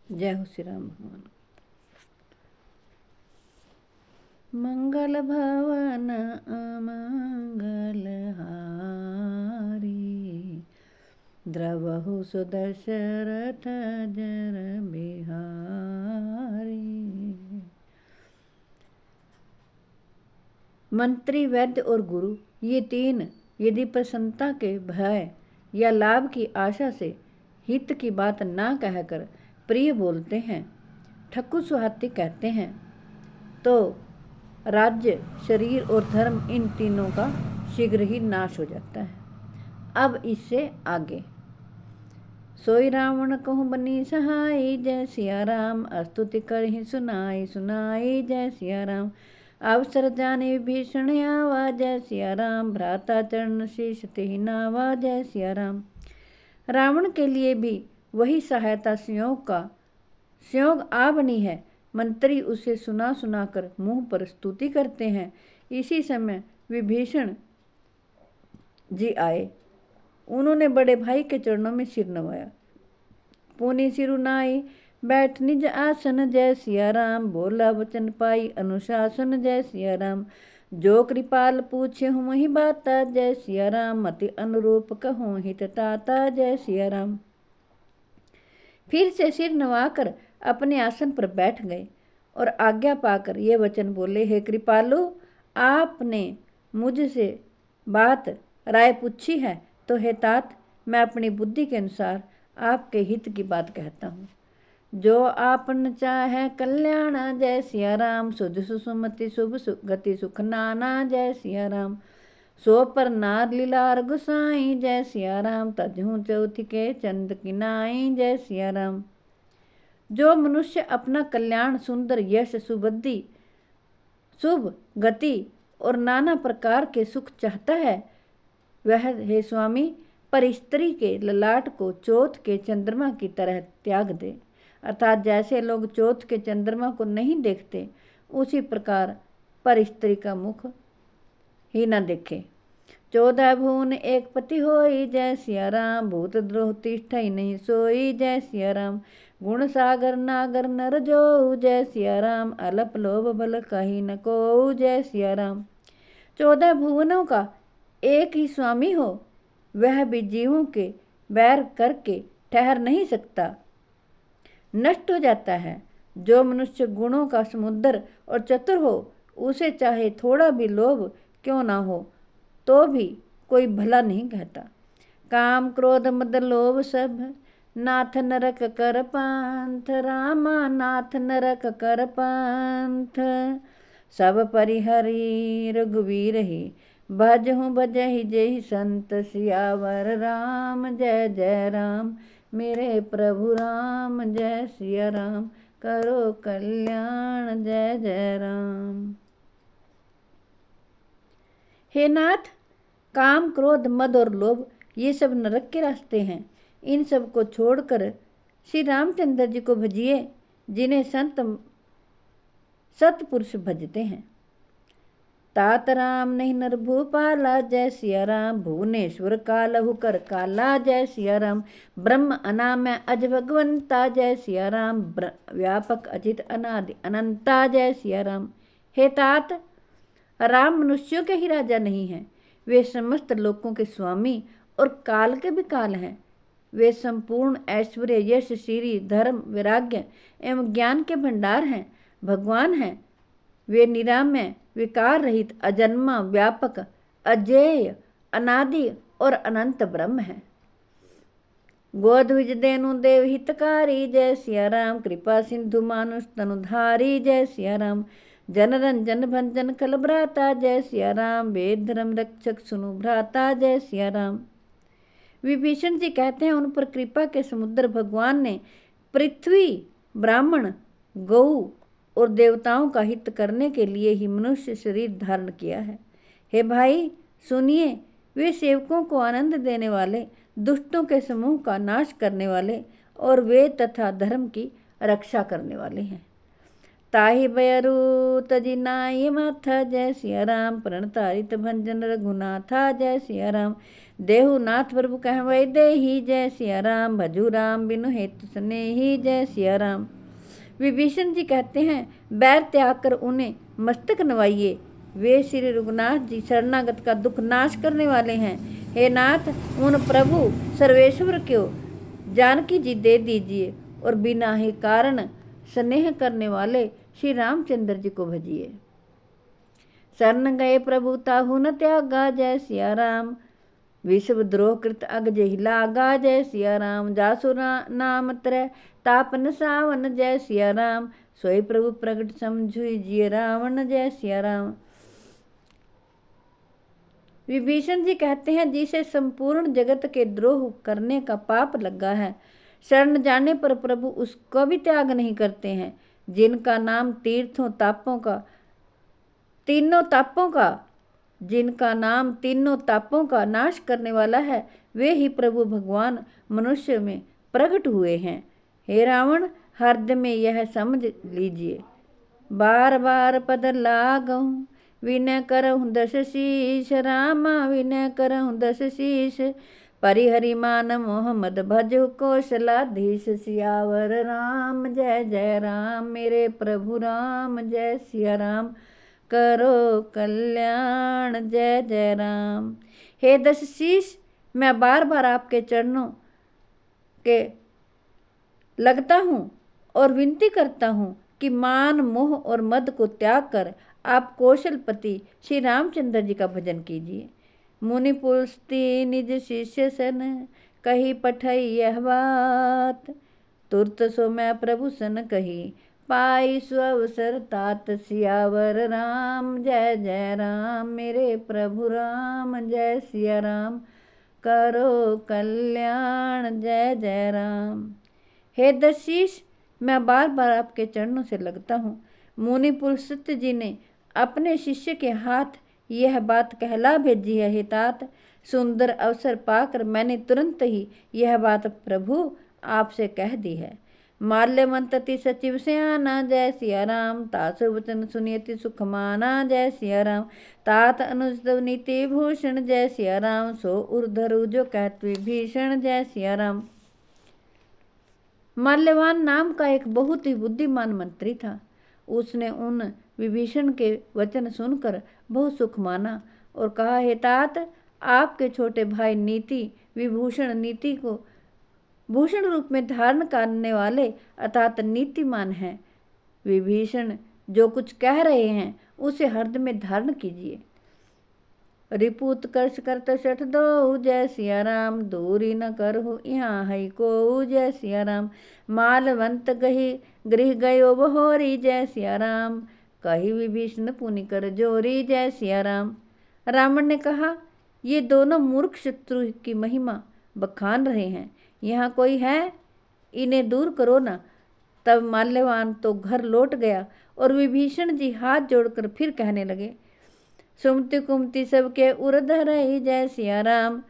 जय हो श्री राम भगवान। मंगल भवन अमंगल हारी, द्रवहु सुदशरथ जर बिहारी। मंत्री, वैद्य और गुरु, ये तीन यदि प्रसन्नता के भय या लाभ की आशा से हित की बात ना कहकर प्रिय बोलते हैं, ठक्कू सुहाती कहते हैं, तो राज्य, शरीर और धर्म, इन तीनों का शीघ्र ही नाश हो जाता है। अब इससे आगे, सोई रावण कहूँ बनी सहाई, जय सिया राम, स्तुति करहि सुनाई सुनाई, जय सिया राम। अवसर जाने विभीषण आवा, जय सिया राम, भ्राता चरण शीश तेहि नावा, जय सिया राम। रावण के लिए भी वही सहायता संयोग आ बनी है। मंत्री उसे सुना सुनाकर मुंह पर स्तुति करते हैं। इसी समय विभीषण जी आए। उन्होंने बड़े भाई के चरणों में सिर नवाया। पुनि सिरुनाई बैठ निज आसन, जय सिया राम, बोला वचन पाई अनुशासन, जय सिया राम। जो कृपाल पूछे हूँ ही बाता, जय सिया राम, मति अनुरूप कहूँ हित ताता, जय सिया राम। फिर से सिर नवाकर अपने आसन पर बैठ गए और आज्ञा पाकर ये वचन बोले, हे कृपालु, आपने मुझसे बात राय पूछी है तो हे तात, मैं अपनी बुद्धि के अनुसार आपके हित की बात कहता हूँ। जो आपन चाहे कल्याण, जय सिया राम, सुध सुसुमति शुभ गति सुख नाना, जय सिया राम। सो पर नार लीलार गुसाई, जय सिया राम, तजहूँ चौथी के चंद किनाई, जय सिया राम। जो मनुष्य अपना कल्याण, सुंदर यश, सुबुद्धि, शुभ गति और नाना प्रकार के सुख चाहता है, वह हे स्वामी पर स्त्री के ललाट को चौथ के चंद्रमा की तरह त्याग दे। अर्थात जैसे लोग चौथ के चंद्रमा को नहीं देखते, उसी प्रकार पर स्त्री का मुख ही न देखे। 14 भुवन एक पति होई, जय सिया राम, भूत द्रोह तिष्ठई नहीं सोई, जय सिया राम। गुण सागर नागर नर जो, जय सिया राम, अलप लोभ बल कही न को, जय सिया राम। 14 भुवनों का एक ही स्वामी हो, वह भी जीवों के बैर करके ठहर नहीं सकता, नष्ट हो जाता है। जो मनुष्य गुणों का समुद्र और चतुर हो, उसे चाहे थोड़ा भी लोभ क्यों ना हो तो भी कोई भला नहीं कहता। काम क्रोध मद लोभ सब, नाथ नरक कर पांथ, रामा नाथ नरक कर पांथ। सब परिहरी रघुवीर ही, भजहु भजहि जेहि संत, सियावर राम जय जय राम, मेरे प्रभु राम जय सिया राम, करो कल्याण जय जय राम। हे नाथ, काम क्रोध मद और लोभ ये सब नरक के रास्ते हैं। इन सब को छोड़कर श्री रामचंद्र जी को भजिए, जिन्हें संत सतपुरुष भजते हैं। तात राम नहीं नर भूपाला, जय सिया राम, भुवनेश्वर कालहु कर काला, जय सिया राम। ब्रह्म अनामय अज भगवंता, जय सिया राम, व्यापक अचित अनादि अनंता, जय सिया राम। हे तात, राम मनुष्यों के ही राजा नहीं हैं, वे समस्त लोकों के स्वामी और काल के भी काल हैं। वे संपूर्ण ऐश्वर्य, यश, श्री, धर्म, वैराग्य एवं ज्ञान के भंडार हैं, भगवान हैं। वे निरामय, विकार रहित, अजन्मा, व्यापक, अजेय, अनादि और अनंत ब्रह्म हैं। गोद्विज देनु देव हितकारी, जय सिया राम, कृपा सिंधु मानुष तनुधारी, जय सिया राम। जन रंजन भंजन कल भ्राता, जय सिया राम, वेद धर्म रक्षक सुनु भ्राता, जय सिया राम। विभीषण जी कहते हैं, उन पर कृपा के समुद्र भगवान ने पृथ्वी, ब्राह्मण, गौ और देवताओं का हित करने के लिए ही मनुष्य शरीर धारण किया है। हे भाई सुनिए, वे सेवकों को आनंद देने वाले, दुष्टों के समूह का नाश करने वाले और वेद तथा धर्म की रक्षा करने वाले हैं। ताहि बयरु तजि नाई माथा, जय सिया राम। प्रण तारित भंजन रघुनाथा, जय सिया राम। देहु नाथ प्रभु कहवै देहि, जय सिया राम। भजू राम बिनु हेतु स्नेही, जय सिया राम। विभीषण जी कहते हैं, बैर त्याग कर उन्हें मस्तक नवाइए। वे श्री रघुनाथ जी शरणागत का दुख नाश करने वाले हैं। हे नाथ, उन प्रभु सर्वेश्वर को जानकी जी दे दीजिए और बिना ही कारण स्नेह करने वाले श्री रामचंद्र जी को भजिए। शरण गए प्रभु ताहु न त्यागा, जय सिया राम। विश्व द्रोह कृत अग जहि लागा, जय सिया राम। जासु नाम त्रय तापन सावन, जय सिया राम। सोई प्रभु प्रगट समझुई जिय रावण, जय सिया राम। विभीषण जी कहते हैं, जिसे संपूर्ण जगत के द्रोह करने का पाप लगा है, शरण जाने पर प्रभु उसको भी त्याग नहीं करते हैं। जिनका नाम तीर्थों तापों का जिनका नाम तीनों तापों का नाश करने वाला है, वे ही प्रभु भगवान मनुष्य में प्रकट हुए हैं। हे रावण, हृदय में यह समझ लीजिए, बार बार पद लागऊं, विनय करहूँ दस शीश। रामा विनय करहूँ दस शीश, परिहरि मान मोह मद भजु कौशलाधीश। सियावर राम जय जय राम, मेरे प्रभु राम जय सिया राम। करो कल्याण जय जय राम। हे दस शीश, मैं बार बार आपके चरणों के लगता हूँ और विनती करता हूँ कि मान मोह और मद को त्याग कर आप कौशलपति श्री रामचंद्र जी का भजन कीजिए। मुनि पुलस्ती निज शिष्य सन, कही पठई यह बात। तुरत सो मैं प्रभु सन कही, पाई सुअवसर तात। सियावर राम जय जय राम, मेरे प्रभु राम जय सिया राम। करो कल्याण जय जय राम। हे दस शीश, मैं बार बार आपके चरणों से लगता हूँ। मुनि पुलस्त्य जी ने अपने शिष्य के हाथ यह बात कहला भेजी है। हे तात, सुंदर अवसर पाकर मैंने तुरंत ही यह बात प्रभु आपसे कह दी है। माल्यवंतति सचिव से आना, जय सिया राम। तासु वचन सुनियति सुख माना, जय सिया राम। तात अनुज नीति भूषण, जय सिया राम। सो उर्धरु जो कहत विभीषण, जय सिया राम। माल्यवान नाम का एक बहुत ही बुद्धिमान मंत्री था। उसने उन विभीषण के वचन सुनकर बहुत सुख माना और कहा, हे तात, आपके छोटे भाई नीति विभूषण नीति को भूषण रूप में धारण करने वाले अर्थात नीतिमान हैं। विभीषण जो कुछ कह रहे हैं उसे हृदय में धारण कीजिए। रिपुत कर्ष करत शठ दो, जय सिया राम। दूरी न करहु यहाँ है को, जय सिया राम। मालवंत गही गृह गयो बहोरी, जय सिया राम। कही विभीषण पुनि कर जोरी, जय सिया राम। रावण ने कहा, ये दोनों मूर्ख शत्रु की महिमा बखान रहे हैं, यहाँ कोई है, इन्हें दूर करो ना। तब माल्यवान तो घर लौट गया और विभीषण जी हाथ जोड़कर फिर कहने लगे, सुमति कुमति सबके उर धरई, जय सिया राम।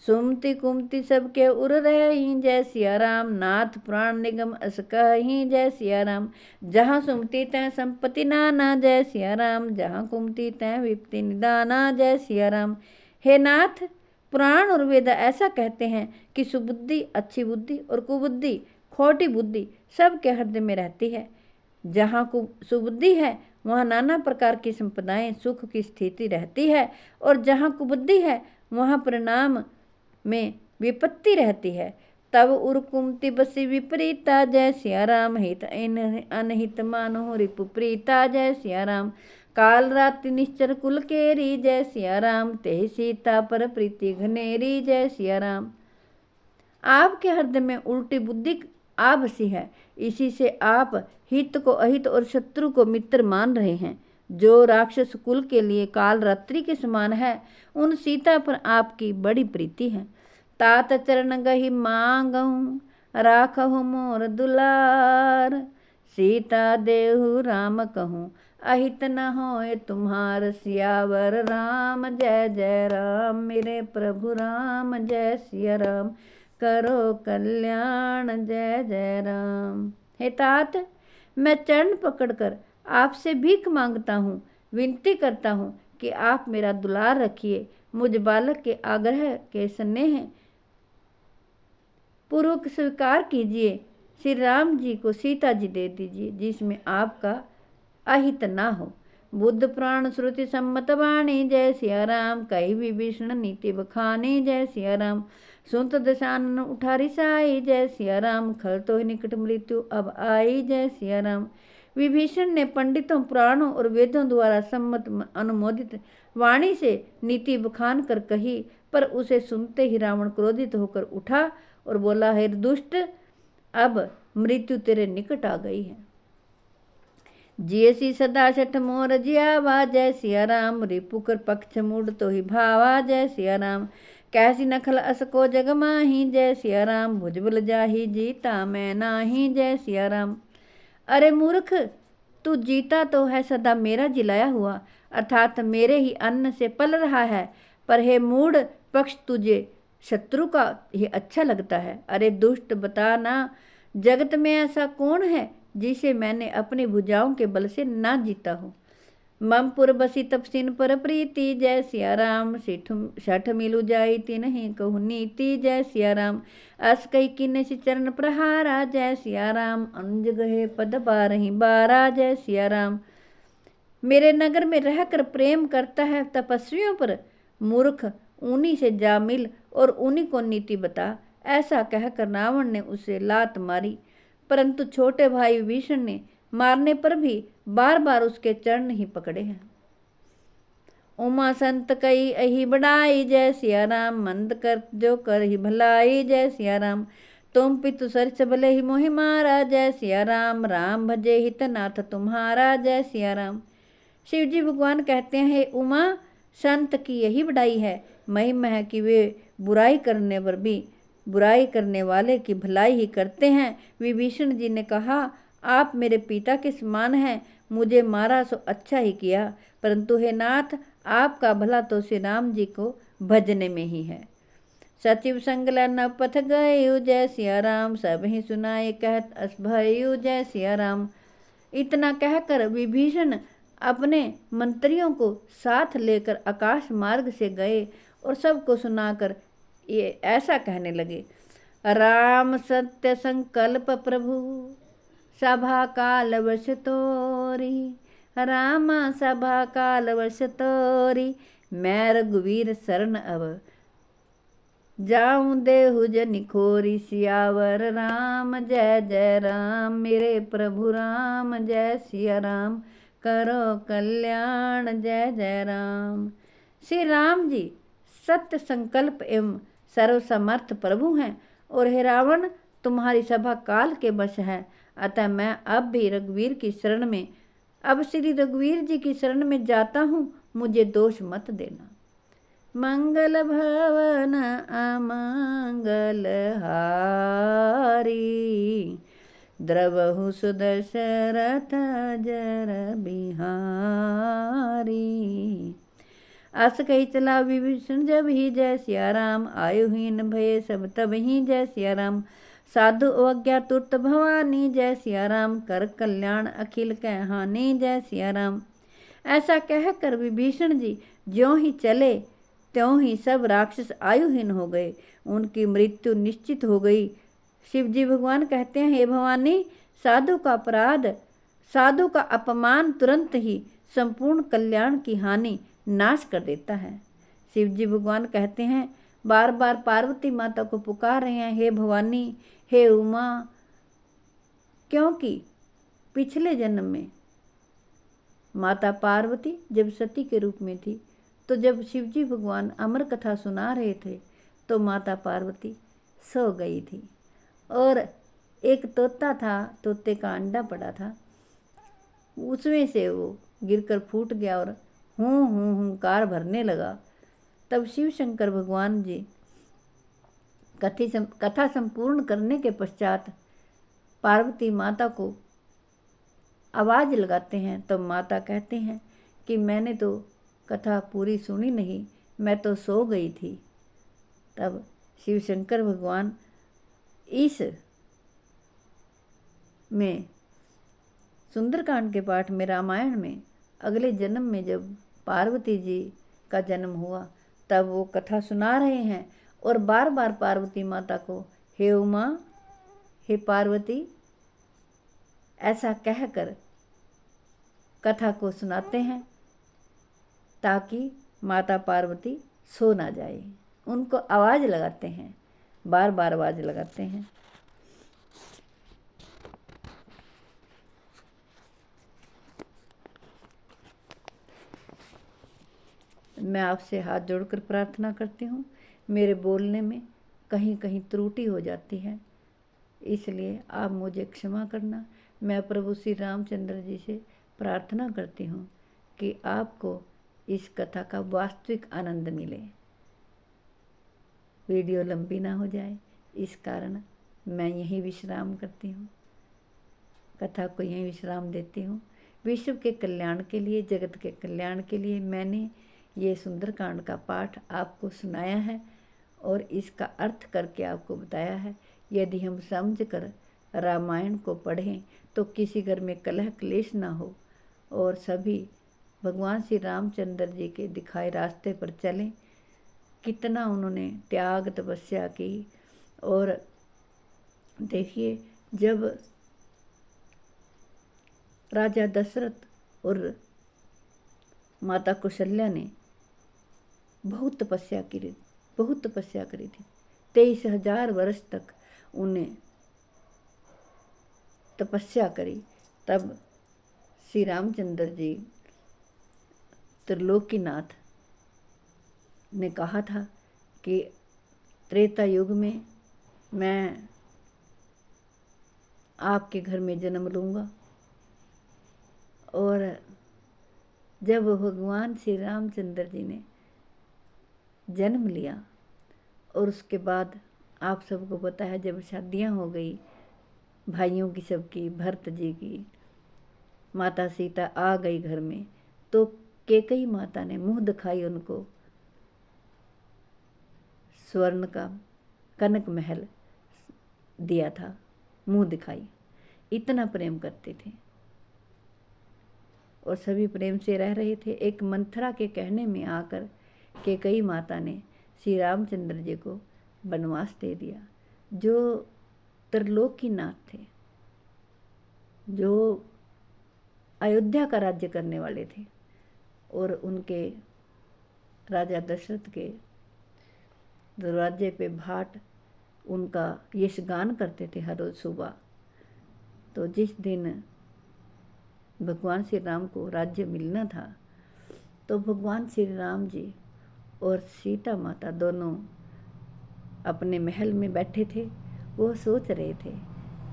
सुमति कुमति सबके उर रही, जय सिया राम। नाथ प्राण निगम अस कहीं, जय सिया राम। जहाँ सुमति तय संपत्ति नाना, जय सिया राम। जहाँ कुमति तय विपत्ति निदाना, जय सिया राम। हे नाथ, पुराण और वेद ऐसा कहते हैं कि सुबुद्धि अच्छी बुद्धि और कुबुद्धि खोटी बुद्धि सबके हृदय में रहती है। जहाँ सुबुद्धि है वहाँ नाना प्रकार की संपदाएं सुख की स्थिति रहती है और जहाँ कुबुद्धि है वहाँ परिणाम में विपत्ति रहती है। तब उर कुमति बसी विपरीता, जय सिया राम। हित अनहित मानो रिपु प्रीता, जय सिया राम। काल रात्रि निश्चर कुल केरी, जय सिया राम। ते सीता पर प्रीति घनेरी, जय सिया राम। आपके हृदय में उल्टी बुद्धि आ बसी है, इसी से आप हित को अहित और शत्रु को मित्र मान रहे हैं। जो राक्षस कुल के लिए काल रात्रि के समान है, उन सीता पर आपकी बड़ी प्रीति है। तात चरण गही मांगहूँ, राखहु मोर दुलार। सीता देहु राम कहूँ, अहित न होए तुम्हार। सियावर राम जय जय राम, मेरे प्रभु राम जय सिया राम। करो कल्याण जय जय राम। हे तात, मैं चरण पकड़कर आपसे भीख मांगता हूँ, विनती करता हूँ कि आप मेरा दुलार रखिए। मुझ बालक के आग्रह के स्नेह पूर्वक स्वीकार कीजिए। श्री राम जी को सीता जी दे दीजिए, जिसमें आपका अहित ना हो। बुद्ध पुराण श्रुति सम्मत वाणी, जय सिया राम। कई विभीषण नीति बखानी, जय सिया राम। सुनत दशानन उठारी साई, जय सिया राम। खल तो ही निकट मृत्यु अब आई, जय सिया राम। विभीषण ने पंडितों, पुराणों और वेदों द्वारा सम्मत अनुमोदित वाणी से नीति बखान कर कही, पर उसे सुनते ही रावण क्रोधित होकर उठा और बोला, हे दुष्ट, अब मृत्यु तेरे निकट आ गई है। जियसी सदा शठ मोर जियावा, जय सिया राम। रिपु कर पक्ष मूड तो ही भावा, जय सिया राम। कैसी नखल असको जग माही, जय सिया राम। भुजबल जाही जीता मैं नाही, जय सिया राम। अरे मूर्ख, तू जीता तो है सदा मेरा जिलाया हुआ, अर्थात मेरे ही अन्न से पल रहा है, पर हे मूढ़ पक्ष, तुझे शत्रु का ही अच्छा लगता है। अरे दुष्ट, बता ना, जगत में ऐसा कौन है जिसे मैंने अपनी भुजाओं के बल से ना जीता हो। ममपुर बसी तपसीन पर प्रीति, जय सिया राम। शठ मिलु जाई तिन्हि कहु नीति, जय सिया राम। अस कही किन्ने से चरण प्रहारा, जय सिया राम। अनुज गहे पद बारही बारा, जय सिया राम। मेरे नगर में रहकर प्रेम करता है तपस्वियों पर। मूर्ख, उन्हीं से जा मिल और उन्हीं को नीति बता। ऐसा कहकर रावण ने उसे लात मारी, परंतु छोटे भाई विभीषण ने मारने पर भी बार बार उसके चरण ही पकड़े हैं। उमा संत कई अही बढ़ाई, जय सिया राम। मंद कर जो कर ही भलाई, जय सिया राम। तुम पितु सरस भले ही मोहि मारा, जय सिया राम। राम भजे हित नाथ तुम्हारा, जय सिया राम। शिव जी भगवान कहते हैं, हे उमा, संत की यही बढ़ाई है, महिमा है कि वे बुराई करने पर भी बुराई करने वाले की भलाई ही करते हैं। विभीषण जी ने कहा, आप मेरे पिता के समान हैं, मुझे मारा सो अच्छा ही किया, परंतु हे नाथ, आपका भला तो श्री राम जी को भजने में ही है। सचिव संगला न पथ गयु, जय सिया राम। सब ही सुनाए कहत अस भयु, जय सिया राम। इतना कहकर विभीषण अपने मंत्रियों को साथ लेकर आकाश मार्ग से गए और सबको सुनाकर ये ऐसा कहने लगे, राम सत्य संकल्प प्रभु सभा काल वर्ष तोरी। रामा सभा काल वर्ष तोरी, मैं रघुवीर शरण अब जाऊं देहु जनि खोरी। सियावर राम जय जय राम, मेरे प्रभु राम जय सिया राम। करो कल्याण जय जय राम। श्री राम जी सत्य संकल्प एवं सर्वसमर्थ प्रभु हैं, और हे रावण, तुम्हारी सभा काल के वश है, अतः मैं अब भी रघुवीर की शरण में अब श्री रघुवीर जी की शरण में जाता हूँ, मुझे दोष मत देना। मंगल भवन अमंगल हारी, द्रवहु सुदशरथ जर बिहारी। अस कही चला विभीषण जब ही, जय सिया राम। आयुहीन भय सब तब ही, जय सिया राम। साधु अवज्ञा तुरत भवानी, जय सिया राम। कर कल्याण अखिल कह हानि, जय सिया राम। ऐसा कहकर विभीषण जी ज्यों ही चले त्यों ही सब राक्षस आयुहीन हो गए, उनकी मृत्यु निश्चित हो गई। शिव जी भगवान कहते हैं, हे भवानी, साधु का अपराध, साधु का अपमान तुरंत ही संपूर्ण कल्याण की हानि नाश कर देता है। शिव जी भगवान कहते हैं, बार बार पार्वती माता को पुकार रहे हैं, हे भवानी, हे उमा, क्योंकि पिछले जन्म में माता पार्वती जब सती के रूप में थी, तो जब शिव जी भगवान अमर कथा सुना रहे थे तो माता पार्वती सो गई थी, और एक तोता था, तोते का अंडा पड़ा था, उसमें से वो गिरकर फूट गया और हूँ हुंकार भरने लगा। तब शिव शंकर भगवान जी कथा संपूर्ण करने के पश्चात पार्वती माता को आवाज़ लगाते हैं, तो माता कहते हैं कि मैंने तो कथा पूरी सुनी नहीं, मैं तो सो गई थी। तब शिव शंकर भगवान इस में सुंदरकांड के पाठ में रामायण में अगले जन्म में जब पार्वती जी का जन्म हुआ तब वो कथा सुना रहे हैं और बार बार पार्वती माता को हे उमा, हे पार्वती ऐसा कहकर कथा को सुनाते हैं ताकि माता पार्वती सो ना जाए। उनको आवाज़ लगाते हैं, बार बार आवाज़ लगाते हैं। मैं आपसे हाथ जोड़कर प्रार्थना करती हूँ, मेरे बोलने में कहीं कहीं त्रुटि हो जाती है, इसलिए आप मुझे क्षमा करना। मैं प्रभु श्री रामचंद्र जी से प्रार्थना करती हूँ कि आपको इस कथा का वास्तविक आनंद मिले, वीडियो लंबी ना हो जाए, इस कारण मैं यहीं विश्राम करती हूँ, कथा को यहीं विश्राम देती हूँ। विश्व के कल्याण के लिए, जगत के कल्याण के लिए मैंने ये सुंदरकांड का पाठ आपको सुनाया है और इसका अर्थ करके आपको बताया है। यदि हम समझ कर रामायण को पढ़ें तो किसी घर में कलह क्लेश ना हो और सभी भगवान श्री रामचंद्र जी के दिखाए रास्ते पर चलें। कितना उन्होंने त्याग तपस्या की। और देखिए, जब राजा दशरथ और माता कौशल्या ने बहुत तपस्या करी थी, 23,000 वर्ष तक उन्हें तपस्या करी, तब श्री रामचंद्र जी त्रिलोकीनाथ ने कहा था कि त्रेता युग में मैं आपके घर में जन्म लूँगा। और जब भगवान श्री रामचंद्र जी ने जन्म लिया और उसके बाद आप सबको पता है, जब शादियाँ हो गई भाइयों की, सबकी, भरत जी की, माता सीता आ गई घर में, तो कैकेयी माता ने मुँह दिखाई उनको स्वर्ण का कनक महल दिया था, मुँह दिखाई। इतना प्रेम करते थे और सभी प्रेम से रह रहे थे। एक मंथरा के कहने में आकर कैकेयी माता ने श्री रामचंद्र जी को वनवास दे दिया, जो त्रिलोकीनाथ थे, जो अयोध्या का राज्य करने वाले थे और उनके राजा दशरथ के दरवाजे पे भाट उनका यशगान करते थे हर रोज सुबह। तो जिस दिन भगवान श्री राम को राज्य मिलना था तो भगवान श्री राम जी और सीता माता दोनों अपने महल में बैठे थे। वो सोच रहे थे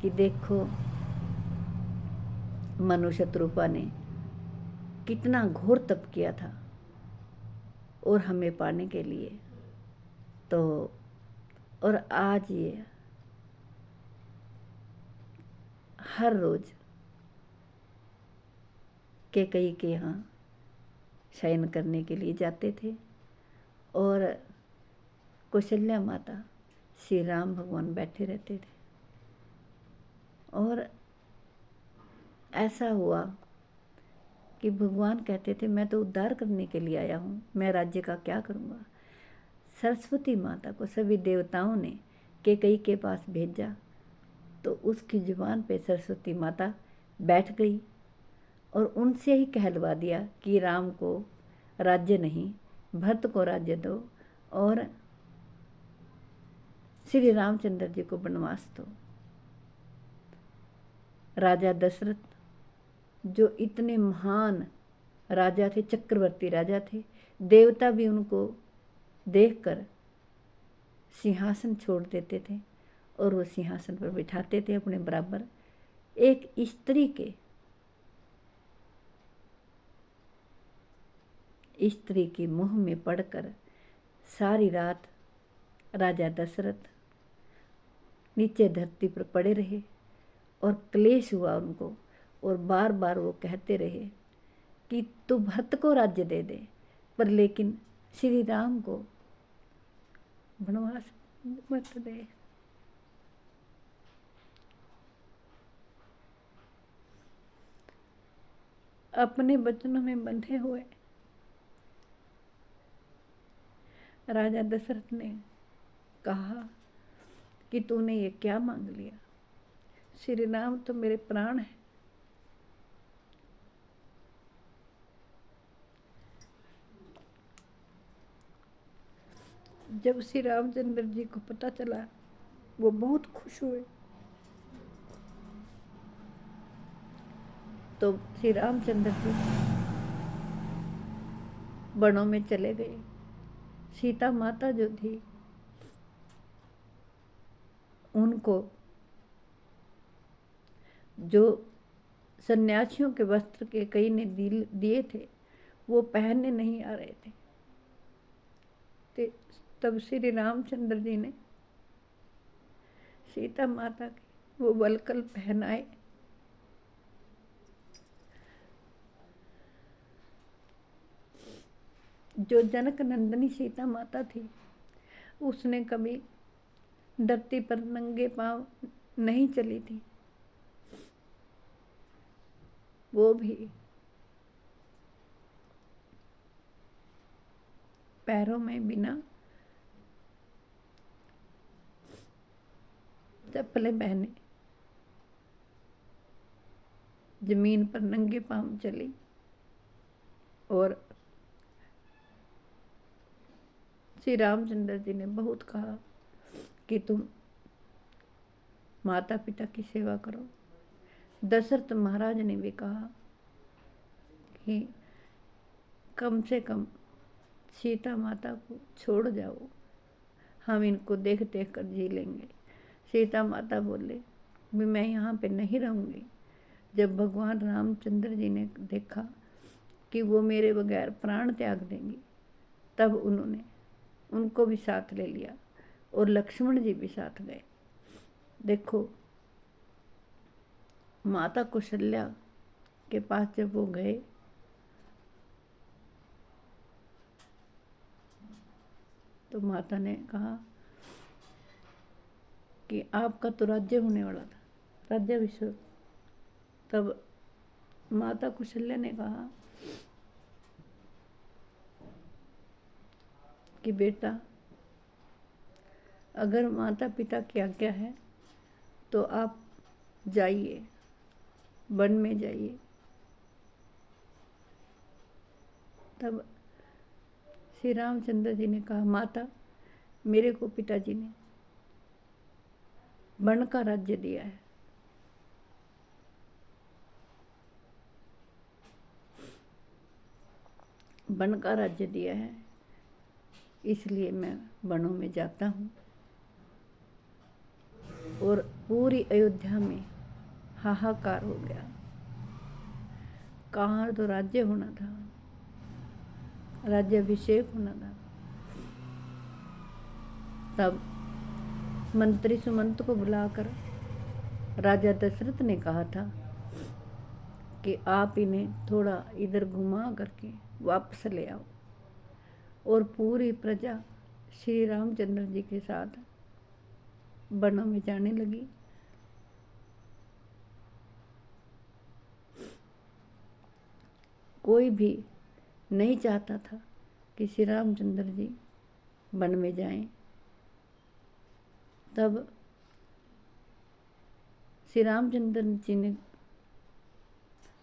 कि देखो मनु शत्रुपा ने कितना घोर तप किया था और हमें पाने के लिए, तो और आज ये हर रोज कैकेयी के यहाँ शयन करने के लिए जाते थे और कौशल्या माता श्री राम भगवान बैठे रहते थे। और ऐसा हुआ कि भगवान कहते थे मैं तो उद्धार करने के लिए आया हूँ, मैं राज्य का क्या करूँगा। सरस्वती माता को सभी देवताओं ने कैकेयी के पास भेजा तो उसकी जुबान पे सरस्वती माता बैठ गई और उनसे ही कहलवा दिया कि राम को राज्य नहीं, भरत को राज्य दो और श्री रामचंद्र जी को वनवास दो। राजा दशरथ जो इतने महान राजा थे, चक्रवर्ती राजा थे, देवता भी उनको देखकर सिंहासन छोड़ देते थे और वो सिंहासन पर बिठाते थे अपने बराबर। एक स्त्री के मुंह में पड़कर सारी रात राजा दशरथ नीचे धरती पर पड़े रहे और क्लेश हुआ उनको और बार बार वो कहते रहे कि तू भरत को राज्य दे दे, पर लेकिन श्री राम को वनवास मत दे। अपने वचनों में बंधे हुए राजा दशरथ ने कहा कि तूने ये क्या मांग लिया? श्री राम तो मेरे प्राण है। जब श्री रामचंद्र जी को पता चला, वो बहुत खुश हुए। तो श्री रामचंद्र जी वनों में चले गए। सीता माता जो थी, उनको जो सन्यासियों के वस्त्र के कई ने दिए थे, वो पहनने नहीं आ रहे थे। तब श्री रामचंद्र जी ने सीता माता के वो वलकल पहनाए। जो जनक नंदनी सीता माता थी, उसने कभी धरती पर नंगे पांव नहीं चली थी। वो भी पैरों में बिना चप्पलें पहने जमीन पर नंगे पांव चली। और श्री रामचंद्र जी ने बहुत कहा कि तुम माता पिता की सेवा करो। दशरथ महाराज ने भी कहा कि कम से कम सीता माता को छोड़ जाओ, हम इनको देख देख कर जी लेंगे। सीता माता बोले भी मैं यहाँ पे नहीं रहूँगी। जब भगवान रामचंद्र जी ने देखा कि वो मेरे बगैर प्राण त्याग देंगी, तब उन्होंने उनको भी साथ ले लिया और लक्ष्मण जी भी साथ गए। देखो, माता कौशल्या के पास जब वो गए, तो माता ने कहा कि आपका तो राज्य होने वाला था, राज्याभिषेक। तब माता कौशल्या ने कहा कि बेटा, अगर माता पिता की आज्ञा है तो आप जाइए, वन में जाइए। तब श्री रामचंद्र जी ने कहा, माता, मेरे को पिताजी ने वन का राज्य दिया है, वन का राज्य दिया है, इसलिए मैं वनों में जाता हूँ। और पूरी अयोध्या में हाहाकार हो गया। कहाँ तो राज्य होना था, राज्याभिषेक होना था। तब मंत्री सुमंत को बुलाकर राजा दशरथ ने कहा था कि आप इन्हें थोड़ा इधर घुमा करके वापस ले आओ। और पूरी प्रजा श्री रामचंद्र जी के साथ वनों में जाने लगी। कोई भी नहीं चाहता था कि श्री रामचंद्र जी वन में जाएं। तब श्री रामचंद्र जी ने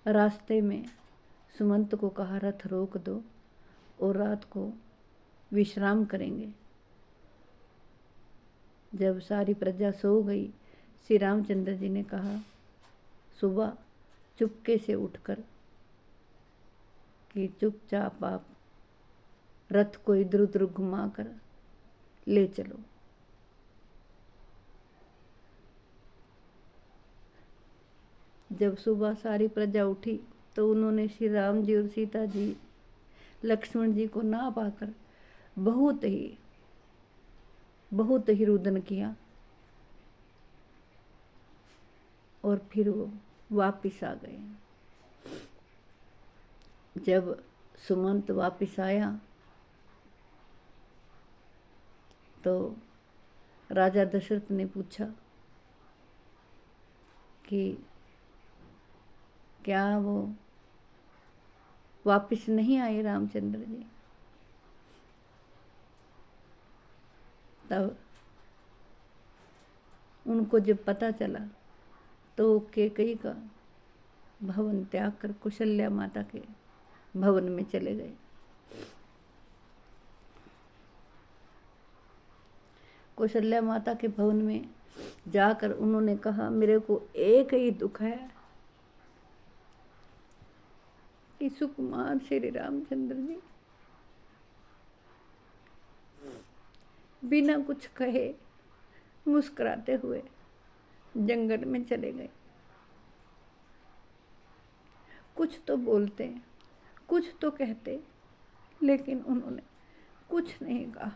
रास्ते में सुमंत को कहा, रथ रोक दो और रात को विश्राम करेंगे। जब सारी प्रजा सो गई, श्री रामचंद्र जी ने कहा, सुबह चुपके से उठकर कि चुपचाप आप रथ को इधर उधर घुमा कर ले चलो। जब सुबह सारी प्रजा उठी तो उन्होंने श्री राम जी और सीता जी, लक्ष्मण जी को ना पाकर बहुत ही रुदन किया। और फिर वो वापिस आ गए। जब सुमंत वापिस आया तो राजा दशरथ ने पूछा कि क्या वो वापस नहीं आए रामचंद्र जी। तब उनको जब पता चला तो वो कैकेयी का भवन त्याग कर कौशल्या माता के भवन में चले गए। कौशल्या माता के भवन में जाकर उन्होंने कहा, मेरे को एक ही दुख है कि सुकुमार श्री रामचंद्र जी बिना कुछ कहे मुस्कुराते हुए जंगल में चले गए। कुछ तो बोलते, कुछ तो कहते, लेकिन उन्होंने कुछ नहीं कहा।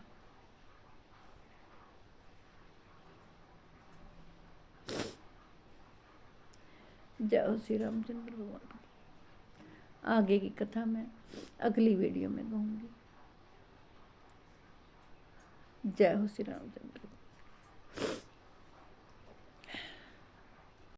जय श्री रामचंद्र भगवान। आगे की कथा मैं अगली वीडियो में कहूँगी। जय हो श्री रामचंद्र।